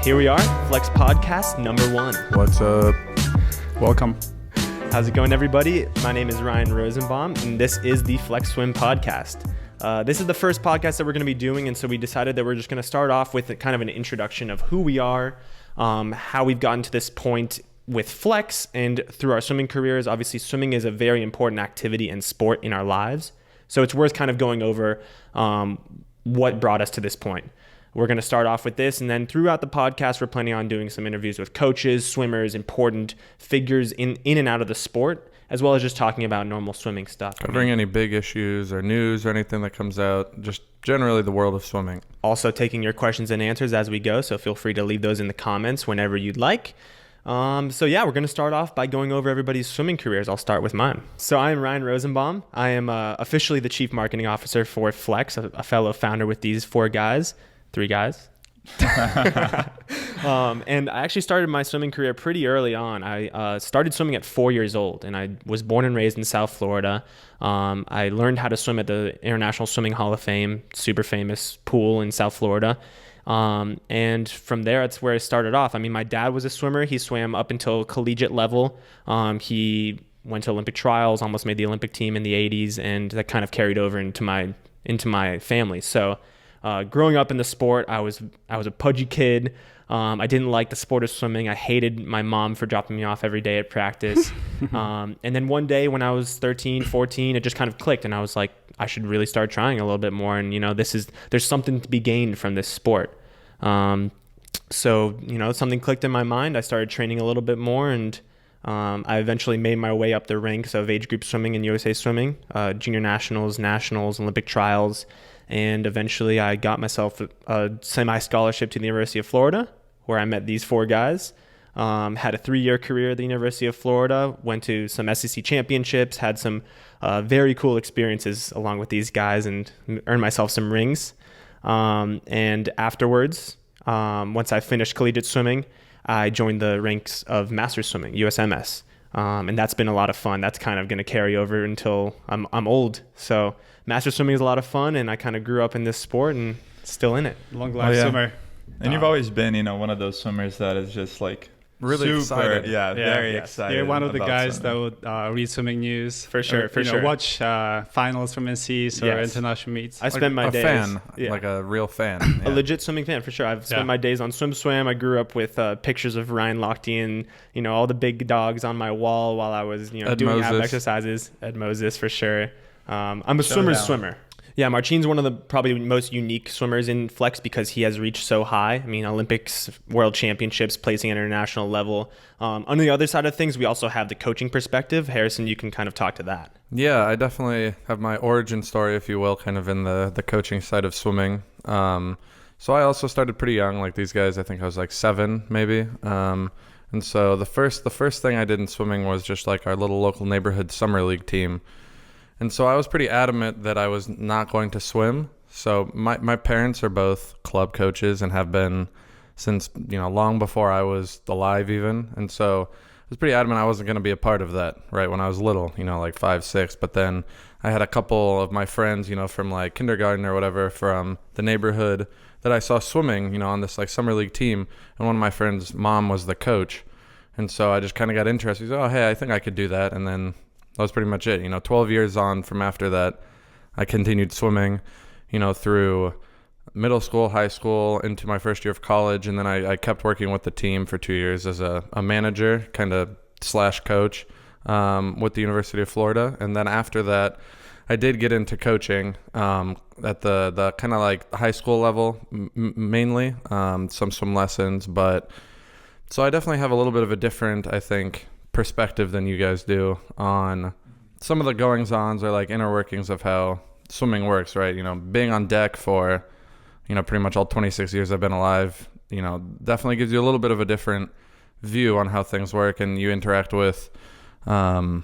Here we are, Phlex Podcast number 1. What's up? Welcome. How's it going, everybody? My name is Ryan Rosenbaum, and this is the Phlex Swim Podcast. This is the first podcast that we're going to be doing, and so we decided that we're just going to start off with kind of an introduction of who we are, how we've gotten to this point with Phlex, and through our swimming careers. Obviously, swimming is a very important activity and sport in our lives, so it's worth kind of going over what brought us to this point. We're going to start off with this, and then throughout the podcast, we're planning on doing some interviews with coaches, swimmers, important figures in and out of the sport, as well as just talking about normal swimming stuff. Covering any big issues or news or anything that comes out, just generally the world of swimming. Also taking your questions and answers as we go, so feel free to leave those in the comments whenever you'd like. We're going to start off by going over everybody's swimming careers. I'll start with mine. So I am Ryan Rosenbaum. I am officially the Chief Marketing Officer for Phlex, a fellow founder with these three guys. And I actually started my swimming career pretty early on. I started swimming at 4 years old, and I was born and raised in South Florida. I learned how to swim at the International Swimming Hall of Fame, super famous pool in South Florida. And from there, that's where I started off. I mean, my dad was a swimmer. He swam up until collegiate level. He went to Olympic trials, almost made the Olympic team in the 80s, and that kind of carried over into my family. So growing up in the sport, I was a pudgy kid. I didn't like the sport of swimming. I hated my mom for dropping me off every day at practice. And then one day when I was 13, 14, it just kind of clicked, and I was like, I should really start trying a little bit more. And, there's something to be gained from this sport. Something clicked in my mind. I started training a little bit more, and I eventually made my way up the ranks of age group swimming in USA Swimming, junior nationals, Olympic trials. And eventually I got myself a semi-scholarship to the University of Florida, where I met these four guys. Had a 3-year career at the University of Florida, went to some SEC championships, had some very cool experiences along with these guys, and earned myself some rings. And afterwards, once I finished collegiate swimming, I joined the ranks of Masters Swimming, USMS. And that's been a lot of fun. That's kind of going to carry over until I'm old. So Master Swimming is a lot of fun, and I kind of grew up in this sport and still in it. Long life swimmer. And you've always been, one of those swimmers that is just like really super excited. Very excited. You're one of the guys swimming. that would read swimming news. For sure. Watch finals from NCs or international meets. I spent my days. Fan, like a real fan. A legit swimming fan, for sure. I've spent my days on SwimSwam. I grew up with pictures of Ryan Lochte and, all the big dogs on my wall while I was, doing ab exercises. Ed Moses, for sure. I'm a swimmer. Yeah, Marcin's one of the probably most unique swimmers in Phlex because he has reached so high. I mean, Olympics, World Championships, placing at international level. On the other side of things, we also have the coaching perspective. Harrison, you can kind of talk to that. Yeah, I definitely have my origin story, if you will, kind of in the coaching side of swimming. So I also started pretty young, like these guys. I think I was like 7, maybe. And so the first thing I did in swimming was just like our little local neighborhood summer league team. And so I was pretty adamant that I was not going to swim. So my parents are both club coaches and have been since, long before I was alive even. And so I was pretty adamant I wasn't going to be a part of that, right, when I was little, like 5, 6. But then I had a couple of my friends, from like kindergarten or whatever from the neighborhood that I saw swimming, on this like summer league team. And one of my friends' mom was the coach. And so I just kind of got interested. He said, oh, hey, I think I could do that. And then that was pretty much it. 12 years on from after that, I continued swimming, through middle school, high school, into my first year of college. And then I kept working with the team for 2 years as a manager, kind of / coach with the University of Florida. And then after that, I did get into coaching at the kind of like high school level, mainly, some swim lessons. But so I definitely have a little bit of a different, I think, perspective than you guys do on some of the goings-ons or like inner workings of how swimming works, right? Being on deck for, pretty much all 26 years I've been alive, definitely gives you a little bit of a different view on how things work, and you interact with, I've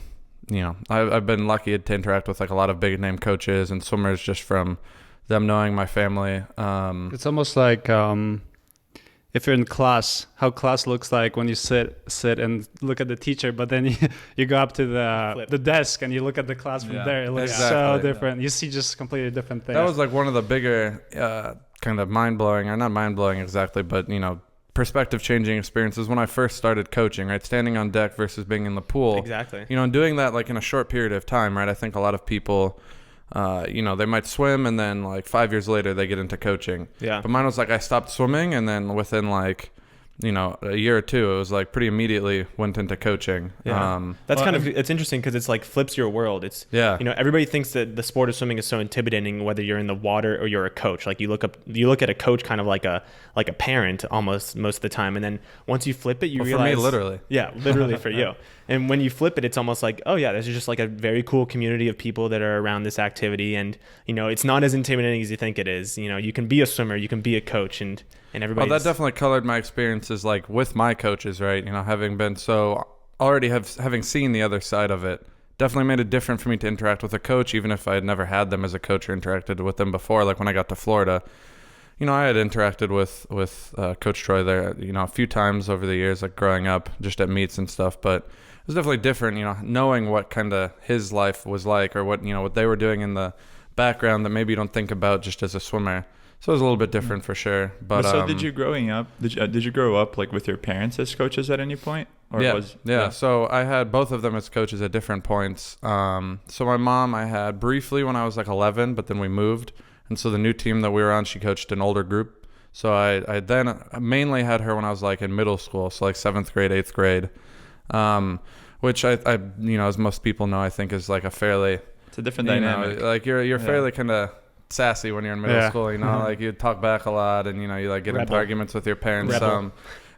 been lucky to interact with like a lot of big name coaches and swimmers just from them knowing my family. It's almost like if you're in class, how class looks like when you sit and look at the teacher, but then you go up to the desk and you look at the class from there. It looks so different. You see just completely different things. That was like one of the bigger kind of mind-blowing, or not mind-blowing exactly, but, perspective changing experiences when I first started coaching, right? Standing on deck versus being in the pool. Exactly. You know, and doing that like in a short period of time, right? I think a lot of people, you know, they might swim and then like 5 years later they get into coaching. Yeah. But mine was like I stopped swimming and then within like, you know, a year or two, it was like pretty immediately went into coaching. Yeah. It's interesting because it's like flips your world. It's, Yeah. you know, everybody thinks that the sport of swimming is so intimidating, whether you're in the water or you're a coach. Like you look at a coach kind of like a parent almost most of the time. And then once you flip it, you realize. For me, literally. Yeah, literally for you. And when you flip it, it's almost like, oh yeah, this is just like a very cool community of people that are around this activity. And, you know, it's not as intimidating as you think it is. You know, you can be a swimmer, you can be a coach, and everybody. Well, that definitely colored my experiences, like with my coaches, right? You know, having been having seen the other side of it, definitely made it different for me to interact with a coach, even if I had never had them as a coach or interacted with them before. Like when I got to Florida, you know, I had interacted with Coach Troy there, you know, a few times over the years, like growing up, just at meets and stuff. But it was definitely different, you know, knowing what kind of his life was like, or what, you know, what they were doing in the background that maybe you don't think about just as a swimmer. So it was a little bit different for sure. But so did you grow up like with your parents as coaches at any point? Or yeah. So I had both of them as coaches at different points. So my mom I had briefly when I was like 11, but then we moved. And so the new team that we were on, she coached an older group. So I then mainly had her when I was like in middle school. So like 7th grade, 8th grade, which I you know, as most people know, I think is like it's a different dynamic. Like you're fairly kind of sassy when you're in middle school, you know, like you talk back a lot and, you know, you like get into arguments with your parents.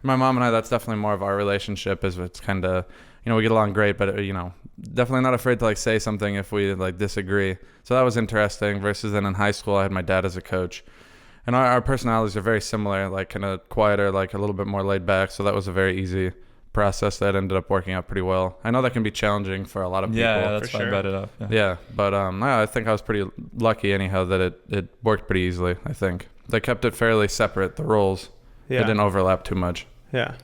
My mom and I, that's definitely more of our relationship, is it's kind of, you know, we get along great, but, you know, definitely not afraid to like say something if we like disagree. So that was interesting. Versus then in high school, I had my dad as a coach, and our personalities are very similar, like kind of quieter, like a little bit more laid back. So that was a very easy process that ended up working out pretty well. I know that can be challenging for a lot of people. Yeah, that's why I brought it up. Yeah, but I think I was pretty lucky anyhow that it worked pretty easily. I think they kept it fairly separate, the roles. They didn't overlap too much. Yeah.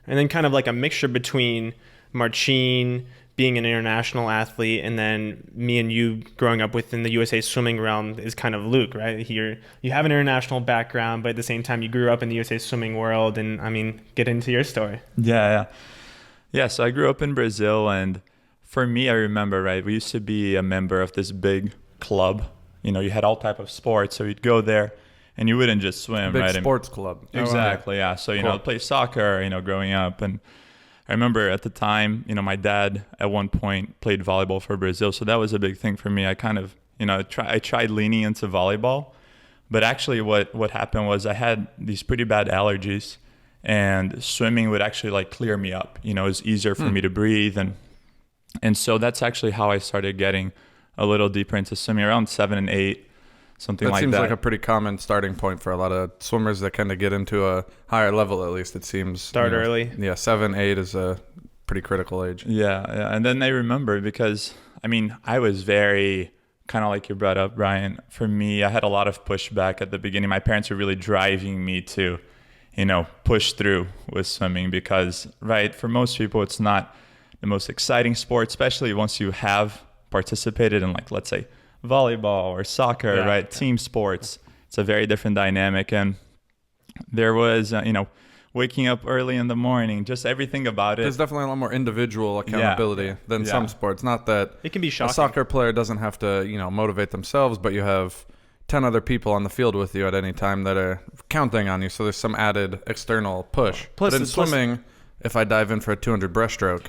And then kind of like a mixture between Marcin being an international athlete and then me and you growing up within the USA swimming realm is kind of Luke, right? Here you have an international background, but at the same time you grew up in the USA swimming world. And I mean, get into your story. Yeah. So I grew up in Brazil, and for me, I remember, right, we used to be a member of this big club. You know, you had all type of sports, so you'd go there. And you wouldn't just swim, big right? Sports club. Exactly, yeah. So, you know, play soccer, you know, growing up. And I remember at the time, you know, my dad at one point played volleyball for Brazil. So that was a big thing for me. I kind of, you know, I tried leaning into volleyball. But actually what happened was I had these pretty bad allergies. And swimming would actually like clear me up. You know, it was easier for me to breathe. And so that's actually how I started getting a little deeper into swimming around 7 and 8. Something like that. That seems like a pretty common starting point for a lot of swimmers that kind of get into a higher level, at least it seems. Start early. Yeah, 7, 8 is a pretty critical age. Yeah. And then I remember because, I mean, I was very, kind of like you brought up, Brian. For me, I had a lot of pushback at the beginning. My parents were really driving me to, you know, push through with swimming because, right, for most people, it's not the most exciting sport, especially once you have participated in, like, let's say, volleyball or soccer, right? Team sports. It's a very different dynamic. And there was, you know, waking up early in the morning, just everything about it. There's definitely a lot more individual accountability than some sports. Not that it can be shocking. A soccer player doesn't have to, you know, motivate themselves, but you have 10 other people on the field with you at any time that are counting on you. So there's some added external push. But in swimming, if I dive in for a 200 breaststroke,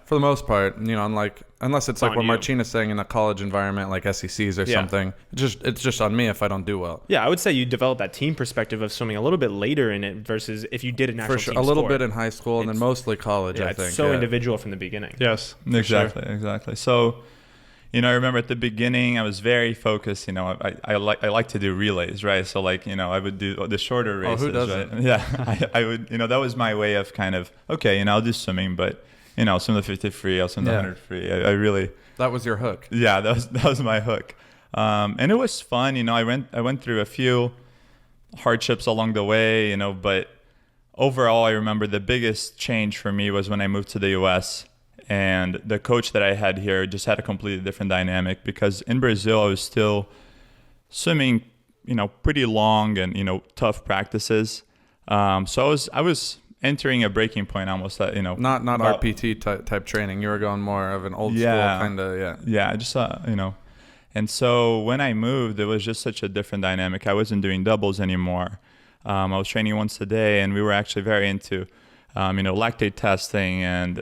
for the most part, you know, unless it's like what Marcin is saying in a college environment like SECs or something, it's just on me if I don't do well. Yeah, I would say you develop that team perspective of swimming a little bit later in it versus if you did a national team a little sport. bit in high school and then mostly college, I think. It's so individual from the beginning. Yes, exactly. So, you know, I remember at the beginning I was very focused. You know, I like to do relays, right? So like, you know, I would do the shorter races. Oh, who doesn't? Right? Yeah, I would. You know, that was my way of kind of okay. You know, I'll do swimming, but you know, swim the 50 free, I'll swim the 100 free. I really. That was your hook. Yeah, that was my hook, and it was fun. You know, I went through a few hardships along the way. You know, but overall, I remember the biggest change for me was when I moved to the U.S. And the coach that I had here just had a completely different dynamic because in Brazil I was still swimming, you know, pretty long and, you know, tough practices. So I was entering a breaking point almost that, Not about- RPT type training. You were going more of an old school kind of, yeah. Yeah, I just and so when I moved, it was just such a different dynamic. I wasn't doing doubles anymore. I was training once a day, and we were actually very into, lactate testing and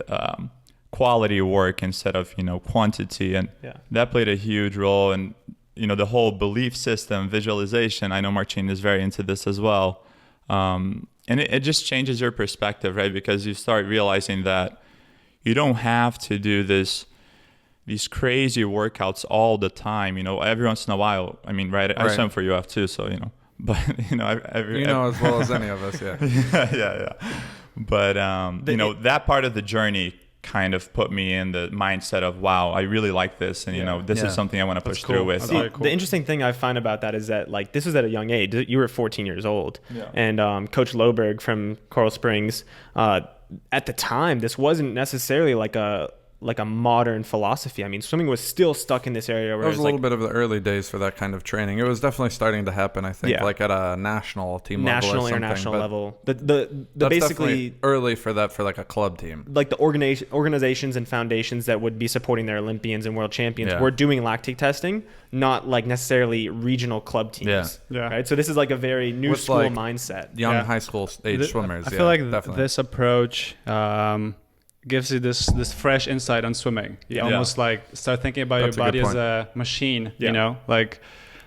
quality work instead of, quantity. And that played a huge role. And, the whole belief system, visualization, I know Marcin is very into this as well. And it just changes your perspective, right? Because you start realizing that you don't have to do these crazy workouts all the time, every once in a while. I mean, right? I swim for UF too, so, but, as well as any of us, yeah. yeah. But, that part of the journey kind of put me in the mindset of, wow, I really like this. And, this is something I want to push through with. See, the interesting thing I find about that is that, like, this was at a young age. You were 14 years old. Yeah. And Coach Loberg from Coral Springs, at the time, this wasn't necessarily like a modern philosophy. I mean, swimming was still stuck in this area where it was a little bit of the early days for that kind of training. It was definitely starting to happen, I think, like at a national team level or something. International level. The basically early for that, for like a club team. Like the organizations and foundations that would be supporting their Olympians and world champions were doing lactate testing, not like necessarily regional club teams. Yeah. Right. So this is like a very new school mindset. Young high school age swimmers. I feel like this approach gives you this fresh insight on swimming. You almost like start thinking about your body as a machine. There's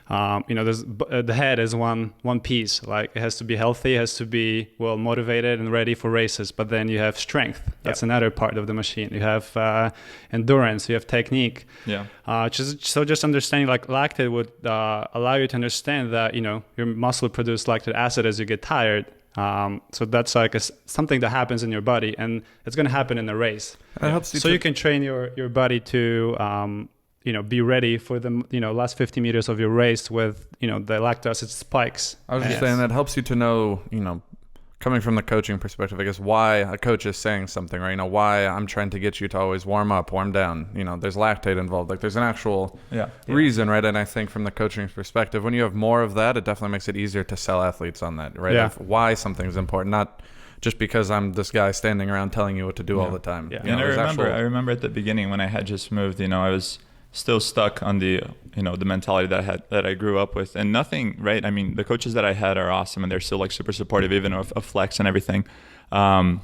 the head is one piece. Like it has to be healthy, it has to be well motivated and ready for races. But then you have strength. That's another part of the machine. You have endurance. You have technique. Just understanding like lactate would allow you to understand that your muscle produce lactic acid as you get tired. So that's like something that happens in your body, and it's going to happen in a race. It helps you you can train your body to be ready for the last 50 meters of your race with the lactic acid spikes. I was just saying that helps you to know coming from the coaching perspective, I guess, why a coach is saying something, right? Why I'm trying to get you to always warm up, warm down. There's lactate involved. Like there's an actual reason, right? And I think from the coaching perspective, when you have more of that, it definitely makes it easier to sell athletes on that, right? Yeah. Of why something's important, not just because I'm this guy standing around telling you what to do all the time. Yeah. And I remember at the beginning when I had just moved, I was still stuck on the the mentality that I grew up with, and nothing, right? I mean, the coaches that I had are awesome, and they're still like super supportive, even of Phlex and everything. But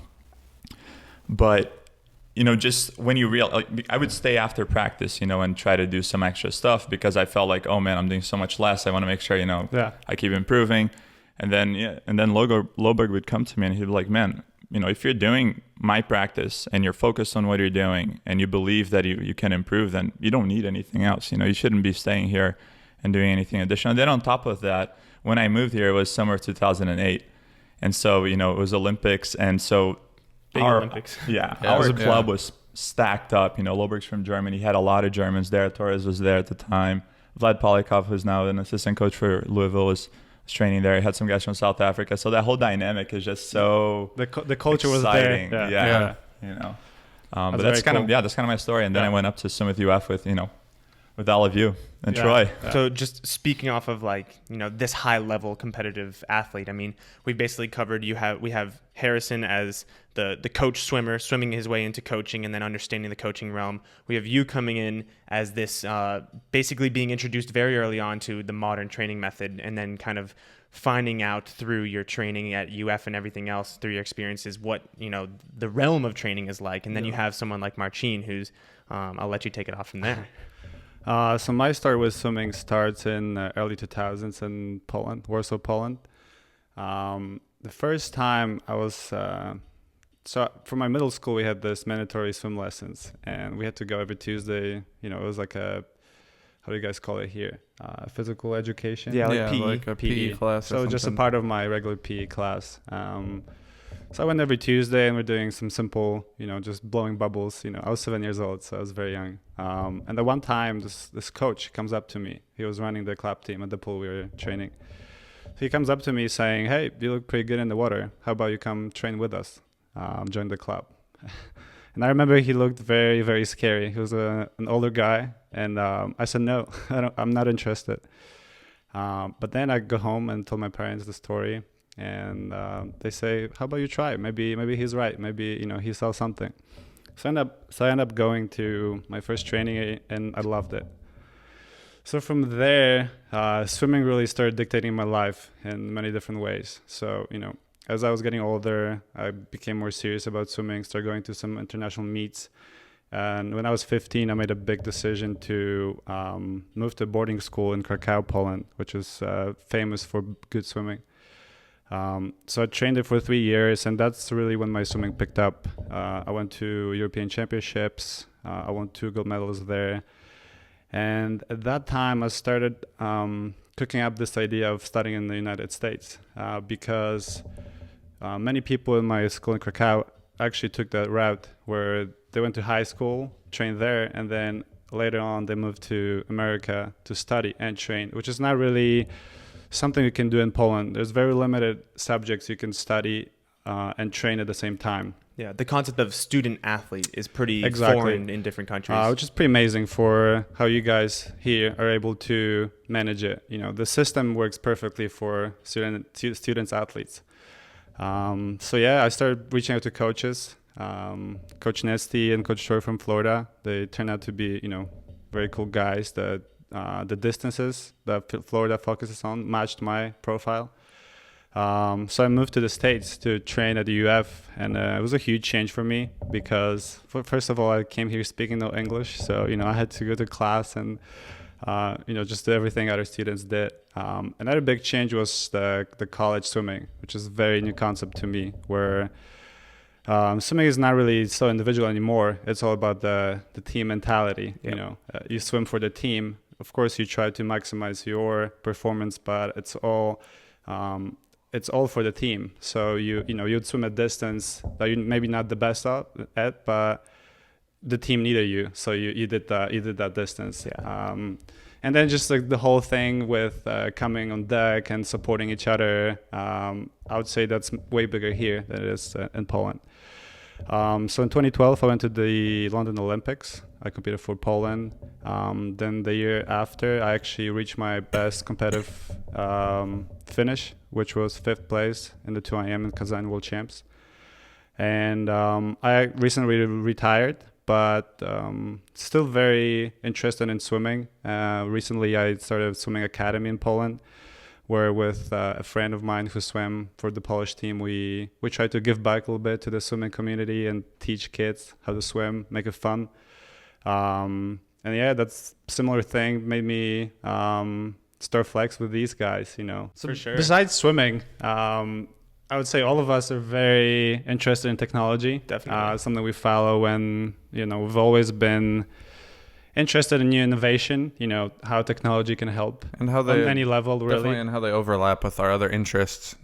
just when you I would stay after practice, and try to do some extra stuff because I felt like, oh man, I'm doing so much less. I want to make sure, I keep improving. And then Loberg would come to me and he'd be like, man, if you're doing my practice and you're focused on what you're doing and you believe that you can improve, then you don't need anything else. You shouldn't be staying here and doing anything additional. And then on top of that, when I moved here, it was summer of 2008. And so, it was Olympics. And so Olympics. Our club was stacked up. Loberg's from Germany. He had a lot of Germans there. Torres was there at the time. Vlad Polikov, who's now an assistant coach for Louisville, was training there. He had some guys from South Africa. So that whole dynamic is just so the culture exciting. Was there. But that's kind of my story. And then I went up to swim with UF with all of you and Troy. So just speaking off of this high level competitive athlete, I mean, we basically covered we have Harrison as the coach swimmer swimming his way into coaching and then understanding the coaching realm. We have you coming in as this basically being introduced very early on to the modern training method and then kind of finding out through your training at UF and everything else through your experiences what the realm of training is like. And then you have someone like Marcin who's I'll let you take it off from there. So my start with swimming starts in early 2000s in Poland, Warsaw, Poland. The first time I was, so for my middle school, we had this mandatory swim lessons and we had to go every Tuesday. It was like how do you guys call it here? Physical education? Yeah, PE. Like a PE class. So just a part of my regular PE class. So I went every Tuesday and we're doing some simple, just blowing bubbles. I was 7 years old, so I was very young. And the one time this coach comes up to me. He was running the club team at the pool we were training. So he comes up to me saying, "Hey, you look pretty good in the water. How about you come train with us? Join the club." And I remember he looked very, very scary. He was an older guy. And I said, "No, I'm not interested." But then I go home and told my parents the story. and they say, "How about you try? Maybe he's right. Maybe he saw something." So I end up going to my first training, and I loved it. So from there, swimming really started dictating my life in many different ways. So as I was getting older, I became more serious about swimming. Started going to some international meets. And when I was 15, I made a big decision to move to boarding school in Krakow, Poland, which is famous for good swimming. So I trained there for 3 years, and that's really when my swimming picked up. I went to European Championships. I won 2 gold medals there. And at that time, I started cooking up this idea of studying in the United States because many people in my school in Krakow actually took that route where they went to high school, trained there, and then later on they moved to America to study and train, which is not really something you can do in Poland. There's very limited subjects you can study and train at the same time. Yeah, the concept of student athlete is pretty Exactly. foreign in different countries. Which is pretty amazing for how you guys here are able to manage it. The system works perfectly for students, athletes. So yeah, I started reaching out to coaches, Coach Nesty and Coach Troy from Florida. They turned out to be, very cool guys. The distances that Florida focuses on matched my profile. So I moved to the States to train at the UF, and it was a huge change for me because first of all, I came here speaking no English. So, I had to go to class and, just do everything other students did. Another big change was the college swimming, which is a very new concept to me, where swimming is not really so individual anymore. It's all about the team mentality. Yep. You swim for the team. Of course, you try to maximize your performance, but it's all for the team. So you'd swim a distance that you're maybe not the best at, but the team needed you, so you did that distance. Yeah. And then just like the whole thing with coming on deck and supporting each other, I would say that's way bigger here than it is in Poland. So in 2012, I went to the London Olympics. I competed for Poland. Then the year after, I actually reached my best competitive finish, which was 5th place in the 2 IM in Kazan World Champs. And I recently retired, but still very interested in swimming. Recently, I started a swimming academy in Poland, where with a friend of mine who swam for the Polish team, we try to give back a little bit to the swimming community and teach kids how to swim, make it fun. And yeah, that's similar thing made me start Phlex with these guys, So For sure. Besides swimming, I would say all of us are very interested in technology. Definitely. Something we follow, and we've always been interested in new innovation. How technology can help And how they on any level, definitely, really. and how they overlap with our other interests,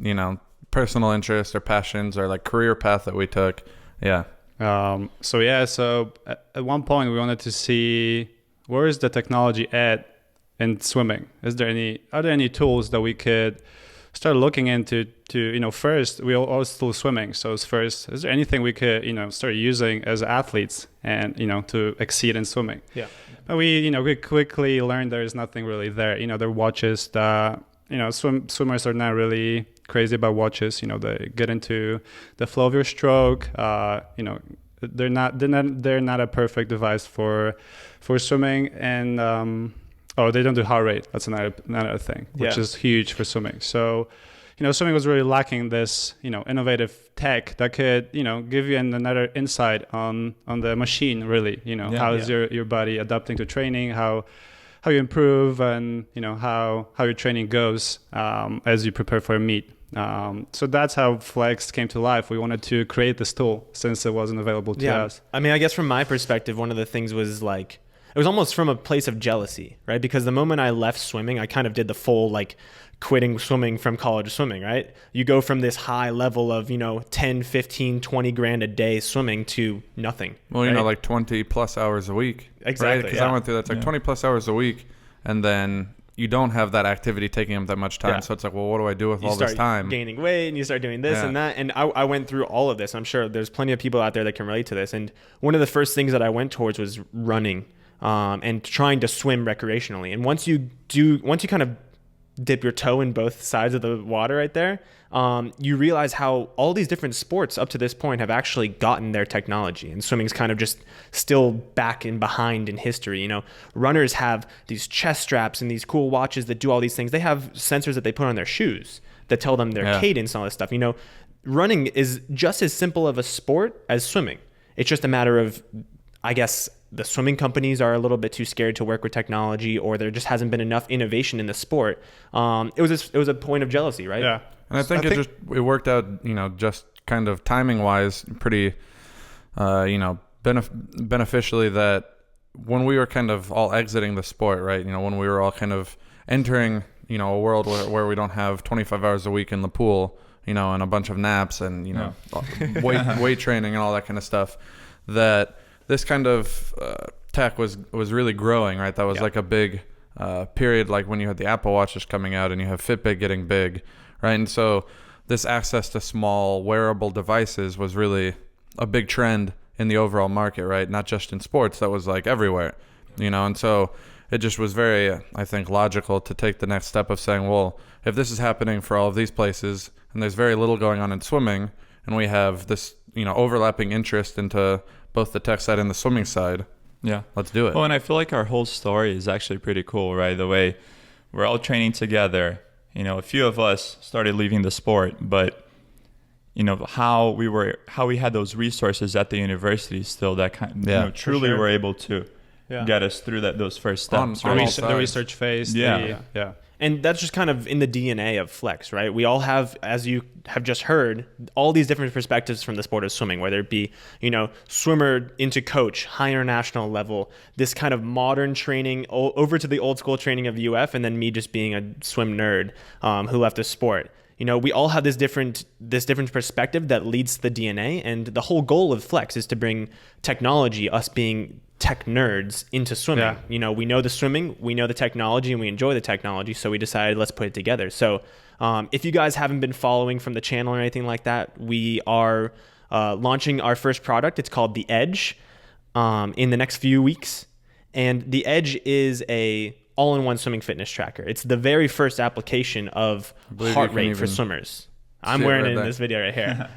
personal interests or passions or like career path that we took. Yeah. So at one point we wanted to see where is the technology at in swimming. Are there any tools that we could start looking into first we all still swimming. So first, is there anything we could, start using as athletes and, to exceed in swimming? Yeah. But we quickly learned there is nothing really there. There are watches that, swimmers are not really crazy about watches. They get into the flow of your stroke. They're not a perfect device for swimming. And, they don't do heart rate. That's another thing, which is huge for swimming. So, swimming was really lacking this, innovative tech that could, give you another insight on the machine, really. How is your body adapting to training, how you improve, and how your training goes as you prepare for a meet. So that's how Phlex came to life. We wanted to create this tool since it wasn't available to us. I mean, I guess from my perspective, one of the things was like, it was almost from a place of jealousy, right? Because the moment I left swimming, I kind of did the full quitting swimming from college swimming, right? You go from this high level of, 10, 15, 20 grand a day swimming to nothing. Well, right? like 20 plus hours a week. Exactly. Because I went through that. It's like 20 plus hours a week. And then you don't have that activity taking up that much time. Yeah. So it's like, well, what do I do with all this You time? start gaining weight and you start doing this and that. And I went through all of this. I'm sure there's plenty of people out there that can relate to this. And one of the first things that I went towards was running and trying to swim recreationally. And once you kind of dip your toe in both sides of the water right there, you realize how all these different sports up to this point have actually gotten their technology, and swimming's kind of just still back and behind in history. You know, runners have these chest straps and these cool watches that do all these things. They have sensors that they put on their shoes that tell them their cadence and all this stuff. You know, running is just as simple of a sport as swimming. It's just a matter of, I guess, the swimming companies are a little bit too scared to work with technology, or there just hasn't been enough innovation in the sport. It was a point of jealousy, right? Yeah. And I think it worked out, you know, just kind of timing wise, pretty, you know, beneficially, that when we were kind of all exiting the sport, right? You know, when we were all kind of entering, you know, a world where we don't have 25 hours a week in the pool, you know, and a bunch of naps and, you know, weight training and all that kind of stuff, that this kind of tech was really growing, right? That was like a big period, like when you had the Apple Watches coming out and you have Fitbit getting big, right? And so this access to small wearable devices was really a big trend in the overall market, right? Not just in sports, that was like everywhere, you know? And so it just was very, I think, logical to take the next step of saying, well, if this is happening for all of these places and there's very little going on in swimming, and we have this, you know, overlapping interest into both the tech side and the swimming side. Yeah, let's do it. Well, and I feel like our whole story is actually pretty cool, right? The way we're all training together. You know, a few of us started leaving the sport, but you know how we had those resources at the university still that you know, truly were able to get us through those first steps. The research phase. Yeah. And that's just kind of in the DNA of Phlex, right? We all have, as you have just heard, all these different perspectives from the sport of swimming, whether it be, you know, swimmer into coach, high international level, this kind of modern training over to the old school training of UF, and then me just being a swim nerd who left the sport. You know, we all have this different perspective that leads to the DNA, and the whole goal of Phlex is to bring technology, us being tech nerds, into swimming. Yeah. You know, we know the swimming, we know the technology, and we enjoy the technology, so we decided let's put it together. So if you guys haven't been following from the channel or anything like that, we are launching our first product. It's called the Edge in the next few weeks. And the Edge is a all-in-one swimming fitness tracker. It's the very first application of heart rate for swimmers. I'm wearing it in this video right here.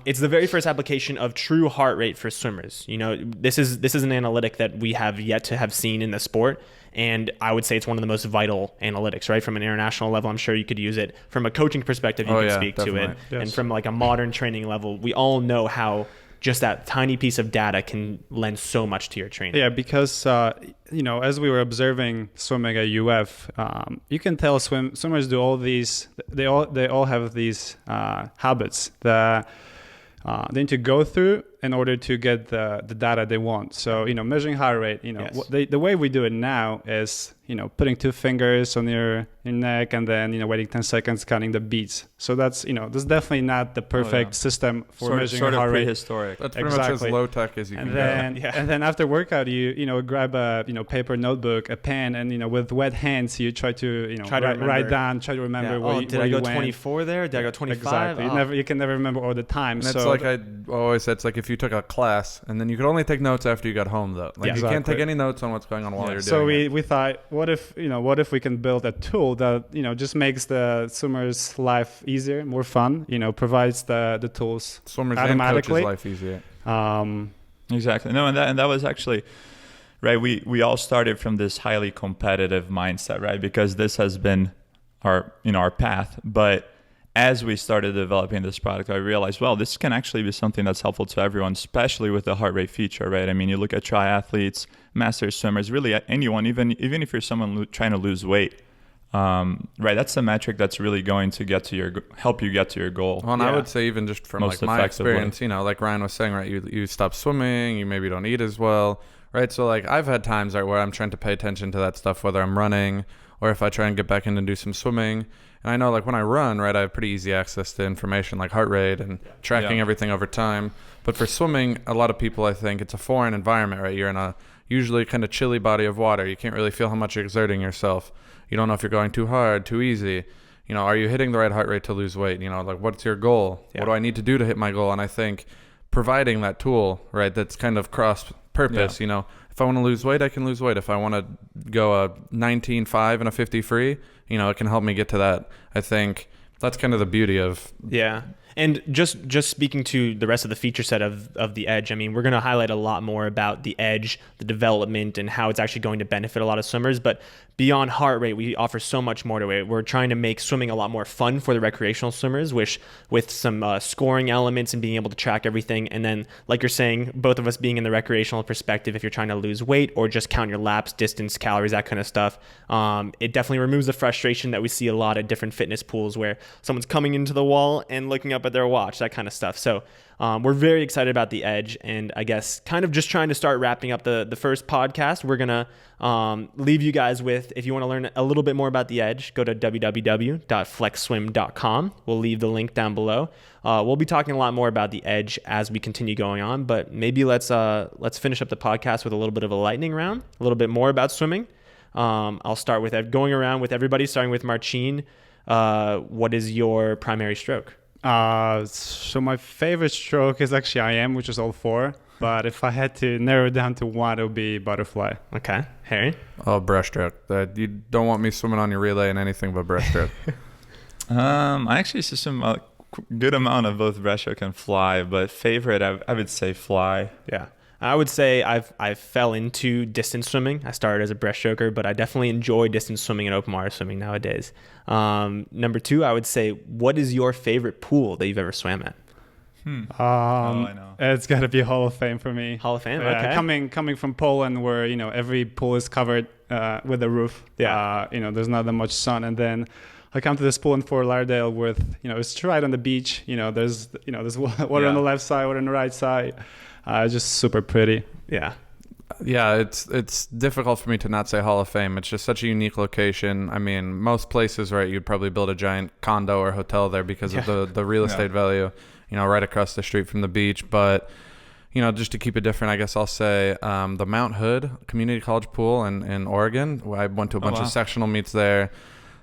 It's the very first application of true heart rate for swimmers. You know, this is an analytic that we have yet to have seen in the sport, and I would say it's one of the most vital analytics, right? From an international level, I'm sure you could use it. From a coaching perspective, you can speak definitely to it. Yes. And from like a modern training level, we all know how just that tiny piece of data can lend so much to your training. Yeah, because you know, as we were observing swimming at UF, you can tell swimmers do all these. They all have these habits that they need to go through in order to get the data they want. So, you know, measuring heart rate. You know, the way we do it now is, you know, putting 2 fingers on your neck and then, you know, waiting 10 seconds, counting the beats. So that's, you know, that's definitely not the perfect system for measuring heart rate. Prehistoric. That's pretty much as low tech as you can go. And then after workout, you know, grab a, you know, paper notebook, a pen, and, you know, with wet hands, you try to, you know, write down, try to remember where did I go 24 there? Did I go 25? Exactly. You can never remember all the time. And it's like I always said, it's like if you took a class and then you could only take notes after you got home, though. Like you can't take any notes on what's going on while you're doing it. So we thought, what if we can build a tool that, you know, just makes the swimmer's life easier, more fun, you know, provides the tools swimmers automatically. And coaches' life easier. Exactly. No, and that was actually right. We all started from this highly competitive mindset, right? Because this has been our path. But as we started developing this product, I realized, well, this can actually be something that's helpful to everyone, especially with the heart rate feature, right? I mean, you look at triathletes, master swimmers, really anyone, even if you're someone trying to lose weight, right? That's the metric that's really going to help you get to your goal. Well, and I would say even just from like my experience, you know, like Ryan was saying, right? You stop swimming, you maybe don't eat as well, right? So like I've had times where I'm trying to pay attention to that stuff, whether I'm running or if I try and get back in and do some swimming. And I know like when I run, right, I have pretty easy access to information like heart rate and tracking everything over time. But for swimming, a lot of people, I think it's a foreign environment, right? You're in a usually kind of chilly body of water. You can't really feel how much you're exerting yourself. You don't know if you're going too hard, too easy. You know, are you hitting the right heart rate to lose weight? You know, like what's your goal? What do I need to do to hit my goal? And I think providing that tool, right, that's kind of cross purpose. You know, if I want to lose weight, I can lose weight. If I want to go a 19.5 and a 50 free, you know, it can help me get to that. I think that's kind of the beauty of. Yeah. And just speaking to the rest of the feature set of the Edge, I mean, we're going to highlight a lot more about the Edge, the development, and how it's actually going to benefit a lot of swimmers. But beyond heart rate, we offer so much more to it. We're trying to make swimming a lot more fun for the recreational swimmers, which with some scoring elements and being able to track everything. And then, like you're saying, both of us being in the recreational perspective, if you're trying to lose weight or just count your laps, distance, calories, that kind of stuff, it definitely removes the frustration that we see a lot at different fitness pools where someone's coming into the wall and looking up at their watch, that kind of stuff. So we're very excited about the Edge, and I guess kind of just trying to start wrapping up the first podcast. We're going to leave you guys with, if you want to learn a little bit more about the Edge, go to www.flexswim.com. We'll leave the link down below. We'll be talking a lot more about the Edge as we continue going on, but maybe let's finish up the podcast with a little bit of a lightning round, a little bit more about swimming. I'll start with going around with everybody, starting with Marcin. What is your primary stroke? So my favorite stroke is actually IM, which is all four. But if I had to narrow it down to one, it would be butterfly. Okay. Harry? Oh, breaststroke. You don't want me swimming on your relay in anything but breaststroke. I actually swim a good amount of both breaststroke and fly, but favorite, I would say fly. Yeah. I would say I fell into distance swimming. I started as a breaststroker, but I definitely enjoy distance swimming and open water swimming nowadays. Number two, I would say, what is your favorite pool that you've ever swam at? I know. It's got to be Hall of Fame for me. Hall of Fame? Yeah, Okay. Coming from Poland, where every pool is covered with a roof. Yeah. There's not that much sun, and then I come to this pool in Fort Lauderdale with it's right on the beach. There's water on the left side, water on the right side. Just super pretty. Yeah. Yeah, it's difficult for me to not say Hall of Fame. It's just such a unique location. I mean, most places, right, you'd probably build a giant condo or hotel there because of the real estate value, right across the street from the beach. But, just to keep it different, I guess I'll say the Mount Hood Community College Pool in Oregon. I went to a bunch of sectional meets there.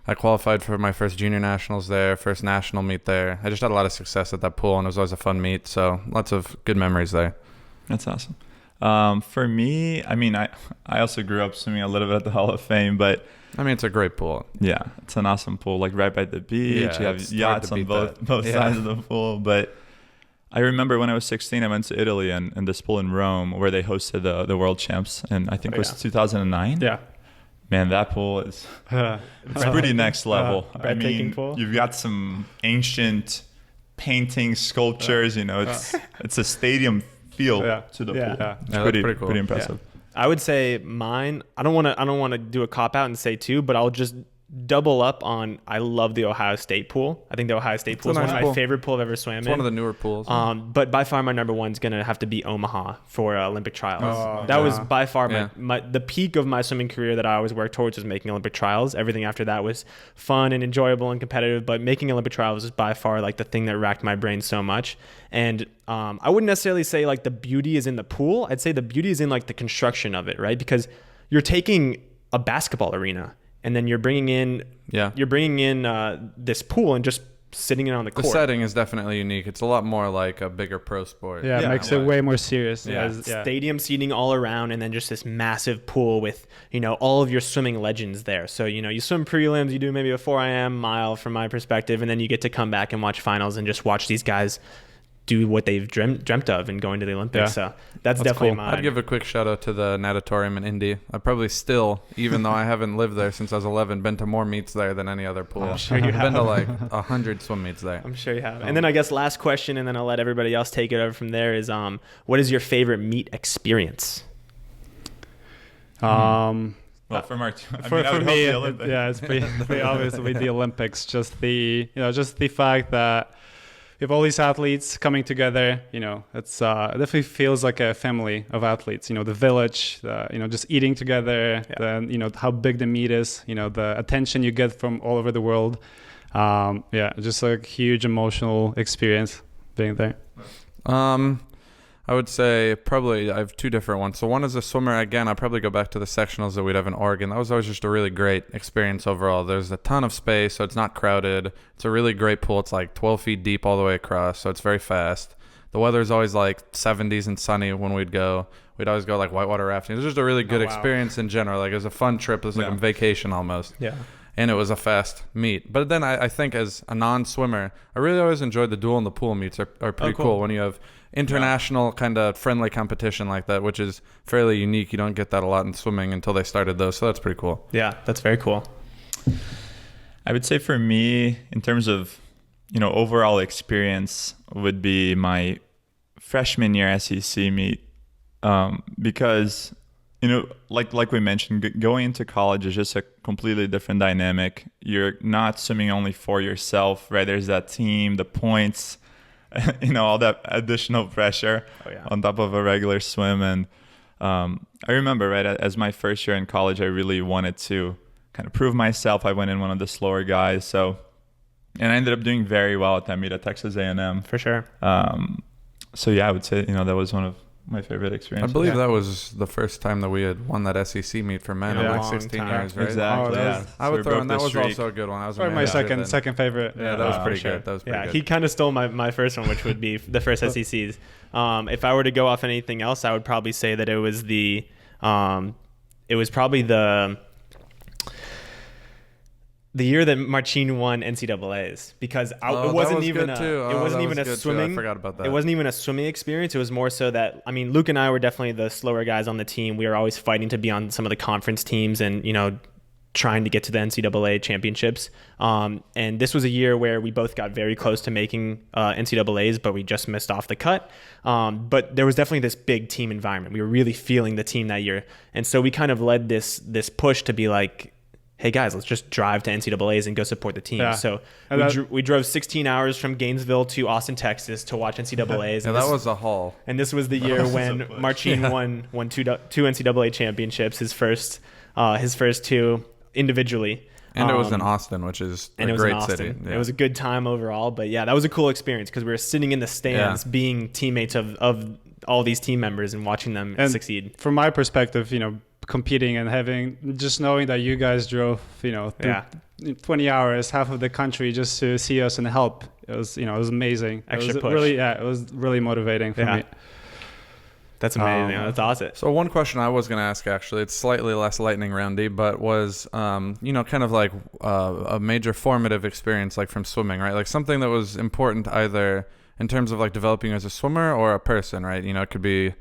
I qualified for my first junior nationals there, first national meet there. I just had a lot of success at that pool, and it was always a fun meet. So lots of good memories there. That's awesome. For me, I mean, I also grew up swimming a little bit at the Hall of Fame, but I mean, it's a great pool. Yeah, it's an awesome pool, like right by the beach. Yeah, you have yachts on both sides of the pool. But I remember when I was 16, I went to Italy and this pool in Rome where they hosted the world champs, and I think it was 2009. Yeah. Man, that pool is it's pretty next level. I mean, pool. You've got some ancient paintings, sculptures. It's a stadium feel to the pool. Yeah. It's pretty cool. Pretty impressive. I would say mine, I don't want to do a cop out and say two, but I'll just double up on, I love the Ohio State pool. I think the Ohio State pool is one of my favorite pool I've ever swam in. It's one of the newer pools. But by far my number one is going to have to be Omaha for Olympic trials. Oh, that was by far the peak of my swimming career that I always worked towards was making Olympic trials. Everything after that was fun and enjoyable and competitive, but making Olympic trials is by far like the thing that racked my brain so much. And I wouldn't necessarily say like the beauty is in the pool. I'd say the beauty is in like the construction of it, right? Because you're taking a basketball arena and then you're bringing in this pool and just sitting it on the court. The setting is definitely unique. It's a lot more like a bigger pro sport. Yeah, it makes it way more serious. Stadium seating all around, and then just this massive pool with all of your swimming legends there. So you swim prelims, you do maybe a 4 IM mile from my perspective, and then you get to come back and watch finals and just watch these guys do what they've dreamt of and going to the Olympics. So that's definitely cool. mine. I'd give a quick shout out to the natatorium in Indy. I probably still, even though I haven't lived there since I was 11, been to more meets there than any other pool. I'm sure you have. I've been to like 100 swim meets there. I'm sure you have. And then I guess last question, and then I'll let everybody else take it over from there, is what is your favorite meet experience? Well, for Mark, for me, it's pretty obviously the Olympics. Just the fact that we have all these athletes coming together. It's it definitely feels like a family of athletes. The village, just eating together. Then how big the meet is. The attention you get from all over the world. Just a huge emotional experience being there. I would say probably I have two different ones. So one is a swimmer. Again, I'll probably go back to the sectionals that we'd have in Oregon. That was always just a really great experience overall. There's a ton of space, so it's not crowded. It's a really great pool. It's like 12 feet deep all the way across, so it's very fast. the weather's always like 70s and sunny when we'd go. We'd always go like whitewater rafting. It was just a really good experience in general. Like it was a fun trip. It was like a vacation almost. Yeah. And it was a fast meet. But then I think as a non-swimmer, I really always enjoyed the duel and the pool meets are pretty cool when you have international kind of friendly competition like that, which is fairly unique. You don't get that a lot in swimming until they started those. So that's pretty cool. Yeah, that's very cool. I would say for me, in terms of, overall experience, would be my freshman year SEC meet. Because, like we mentioned, going into college is just a completely different dynamic. You're not swimming only for yourself, right? There's that team, the points, all that additional pressure on top of a regular swim. And I remember, right, as my first year in college, I really wanted to kind of prove myself. I went in one of the slower guys. And I ended up doing very well at that meet at Texas A&M. For sure. So yeah, I would say, that was one of my favorite experiences. I believe that was the first time that we had won that SEC meet for men in like 16 years, right? Exactly. I would throw in that was also a good one. I was my second favorite. Yeah, that was pretty good. That was pretty good. He kind of stole my first one, which would be the first SECs. If I were to go off anything else, I would probably say that it was the year that Marcin won NCAAs, because it wasn't even a swimming. I forgot about that. It wasn't even a swimming experience. It was more so that, Luke and I were definitely the slower guys on the team. We were always fighting to be on some of the conference teams and, trying to get to the NCAA championships. And this was a year where we both got very close to making NCAAs, but we just missed off the cut. But there was definitely this big team environment. We were really feeling the team that year. And so we kind of led this push to be like, hey guys, let's just drive to NCAAs and go support the team. Yeah. So we drove 16 hours from Gainesville to Austin, Texas to watch NCAAs. Yeah, that was a haul. And this was the year when Marcin won two NCAA championships, his first two individually. And it was in Austin, which is a great city. Yeah. It was a good time overall. But yeah, that was a cool experience because we were sitting in the stands being teammates of all these team members and watching them succeed. From my perspective, competing and just knowing that you guys drove, through 20 hours, half of the country just to see us and help. It was, it was amazing. Extra push. Really, it was really motivating for me. That's amazing. That's awesome. So one question I was going to ask, actually, it's slightly less lightning roundy, but was, kind of like a major formative experience, like from swimming, right? Like something that was important either in terms of like developing as a swimmer or a person, right? It could be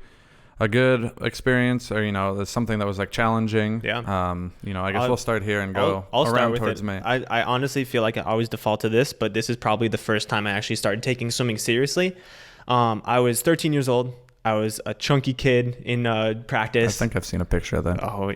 a good experience or, there's something that was like challenging. Yeah. I guess we'll start here and go I'll around start with towards it. me. I honestly feel like I always default to this, but this is probably the first time I actually started taking swimming seriously. I was 13 years old. I was a chunky kid in practice. I think I've seen a picture of that. Oh,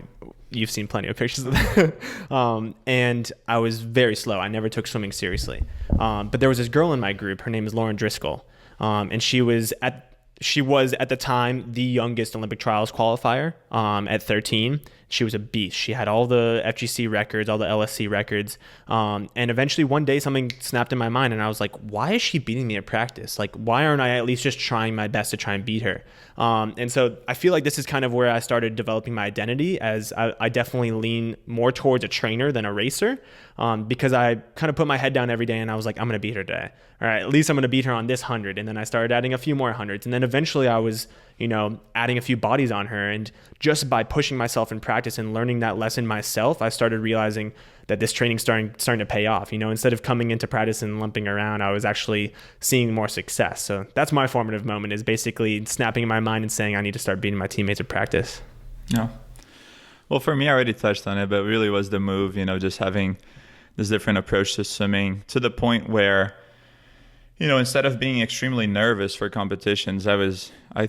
you've seen plenty of pictures of that. And I was very slow. I never took swimming seriously. But there was this girl in my group. Her name is Lauren Driscoll. And she was at the time the youngest Olympic trials qualifier at 13. She was a beast. She had all the FGC records, all the LSC records. And eventually one day something snapped in my mind and I was like, why is she beating me at practice? Like, why aren't I at least just trying my best to try and beat her? And so I feel like this is kind of where I started developing my identity, as I definitely lean more towards a trainer than a racer, because I kind of put my head down every day and I was like, I'm going to beat her today. All right, at least I'm going to beat her on this 100. And then I started adding a few more hundreds. And then eventually I was, adding a few bodies on her. And just by pushing myself in practice and learning that lesson myself, I started realizing that this training's starting to pay off. Instead of coming into practice and lumping around, I was actually seeing more success. So that's my formative moment, is basically snapping in my mind and saying I need to start beating my teammates at practice. Yeah. Well, for me, I already touched on it, but it really was the move, just having this different approach to swimming, to the point where, instead of being extremely nervous for competitions,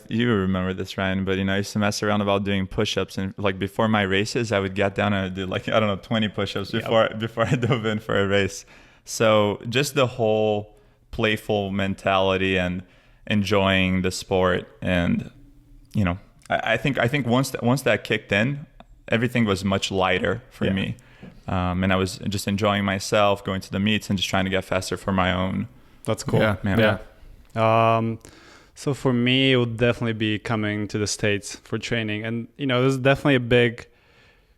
you remember this, Ryan, but, I used to mess around about doing push-ups, and like before my races, I would get down and do 20 push-ups before I dove in for a race. So just the whole playful mentality and enjoying the sport. And, I think once that kicked in, everything was much lighter for me. And I was just enjoying myself, going to the meets and just trying to get faster for my own. That's cool. Yeah. So for me, it would definitely be coming to the States for training. And, this is definitely a big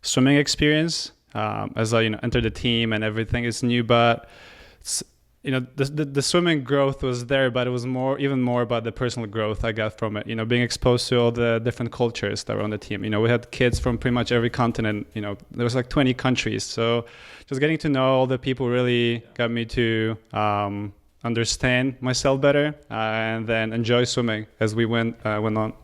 swimming experience. As I, enter the team and everything is new, but the swimming growth was there, but it was even more about the personal growth I got from it. Being exposed to all the different cultures that were on the team. We had kids from pretty much every continent. There was like 20 countries. So just getting to know all the people really got me to understand myself better and then enjoy swimming as we went on.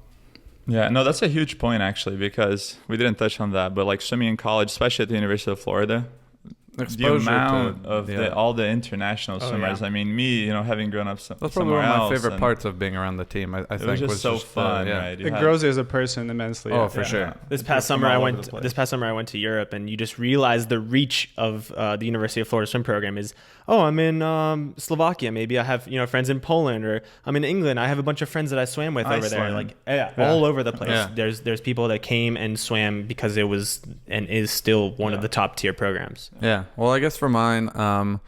Yeah, no, that's a huge point actually, because we didn't touch on that, but like swimming in college, especially at the University of Florida, Exposure the amount to, of all the international swimmers. Yeah. I mean, me, having grown up That's probably somewhere one of my else, favorite and parts of being around the team. I think it was just so fun, right? It grows you as a person immensely. Oh, for sure. This past summer I went to Europe, and you just realize the reach of the University of Florida swim program is, I'm in Slovakia, maybe I have friends in Poland, or I'm in England, I have a bunch of friends that I swam with over there, like all over the place. Yeah. There's people that came and swam because it was and is still one of the top tier programs. Yeah. Well, I guess for mine, kind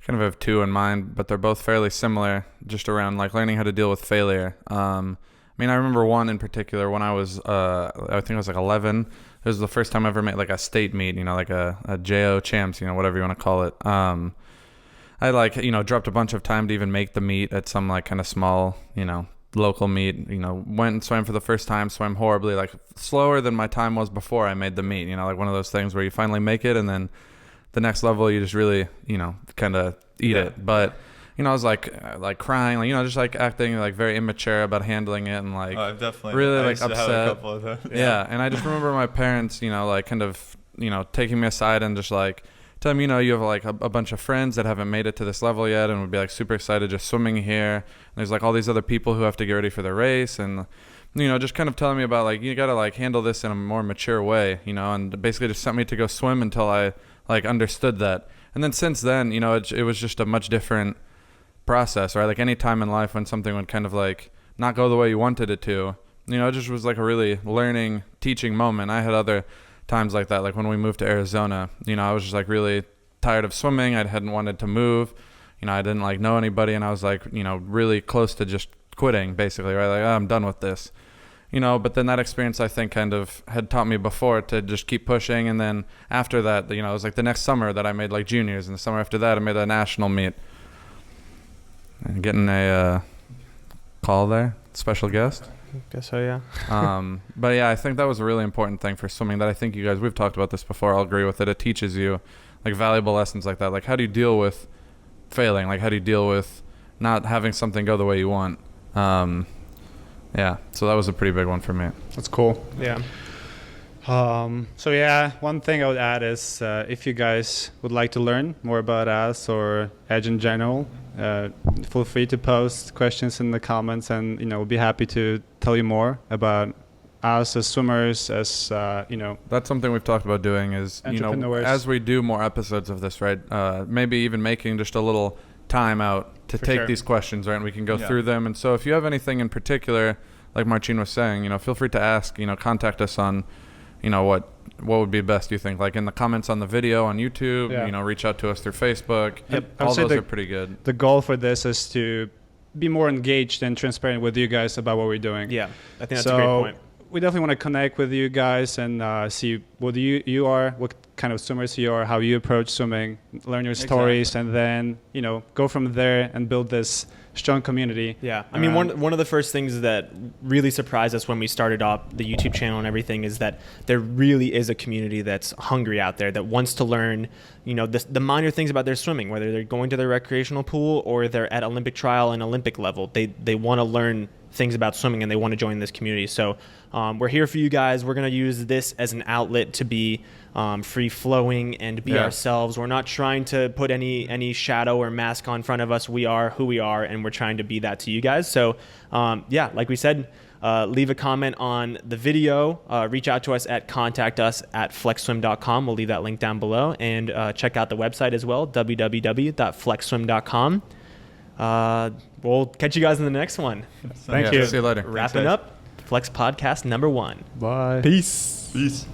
of have two in mind, but they're both fairly similar, just around like learning how to deal with failure. I remember one in particular when I was, I think I was like 11. It was the first time I ever made like a state meet, like a JO champs, whatever you want to call it. I dropped a bunch of time to even make the meet at some like kind of small, local meet. Went and swam for the first time, swam horribly, like slower than my time was before I made the meet. Like one of those things where you finally make it, and then the next level you just really, kind of eat it. But I was like crying, just like acting like very immature about handling it, and like I've definitely really I like used to upset. have a couple of those. Yeah, and I just remember my parents, like kind of, taking me aside and just like telling me, you have like a bunch of friends that haven't made it to this level yet, and would be like super excited just swimming here. And there's like all these other people who have to get ready for the race, and just kind of telling me about like you gotta like handle this in a more mature way, and basically just sent me to go swim until I like understood that. And then since then, it was just a much different process, right? Like any time in life when something would kind of like not go the way you wanted it to, it just was like a really learning, teaching moment. I had other times like that, like when we moved to Arizona, I was just like really tired of swimming. I hadn't wanted to move, I didn't like know anybody, and I was like, really close to just quitting basically, right? Like, I'm done with this. But then that experience, I think, kind of had taught me before to just keep pushing. And then after that, it was like the next summer that I made like juniors, and the summer after that I made a national meet. And getting a call there, special guest. Guess so, yeah. But yeah, I think that was a really important thing for swimming that I think you guys, we've talked about this before, I'll agree with it. It teaches you like valuable lessons like that. Like, how do you deal with failing? Like, how do you deal with not having something go the way you want? Yeah, so that was a pretty big one for me. That's cool. Yeah. So yeah, one thing I would add is if you guys would like to learn more about us or Edge in general, feel free to post questions in the comments, and we'll be happy to tell you more about us as swimmers, as That's something we've talked about doing is, entrepreneurs. as we do more episodes of this, right, maybe even making just a little time out to For take sure. these questions, right, and we can go through them. And so if you have anything in particular, like Marcin was saying, feel free to ask, contact us on, what would be best, you think, like in the comments on the video on YouTube, reach out to us through Facebook. Yep. I would All say those are pretty good. The goal for this is to be more engaged and transparent with you guys about what we're doing. Yeah, I think that's a great point. We definitely want to connect with you guys and see what you are, what kind of swimmers you are, how you approach swimming, learn your stories, and then go from there and build this strong community. Yeah, I mean, one of the first things that really surprised us when we started off the YouTube channel and everything is that there really is a community that's hungry out there that wants to learn, the minor things about their swimming, whether they're going to their recreational pool or they're at Olympic trial and Olympic level. They want to learn things about swimming and they want to join this community. So we're here for you guys. We're going to use this as an outlet to be free flowing and be ourselves. We're not trying to put any shadow or mask on front of us. We are who we are, and we're trying to be that to you guys. So like we said, leave a comment on the video, reach out to us at contactus@flexswim.com. We'll leave that link down below, and check out the website as well, www.flexswim.com. We'll catch you guys in the next one. Thank you. See you later. Wrapping up Flex Podcast #1. Bye. Peace.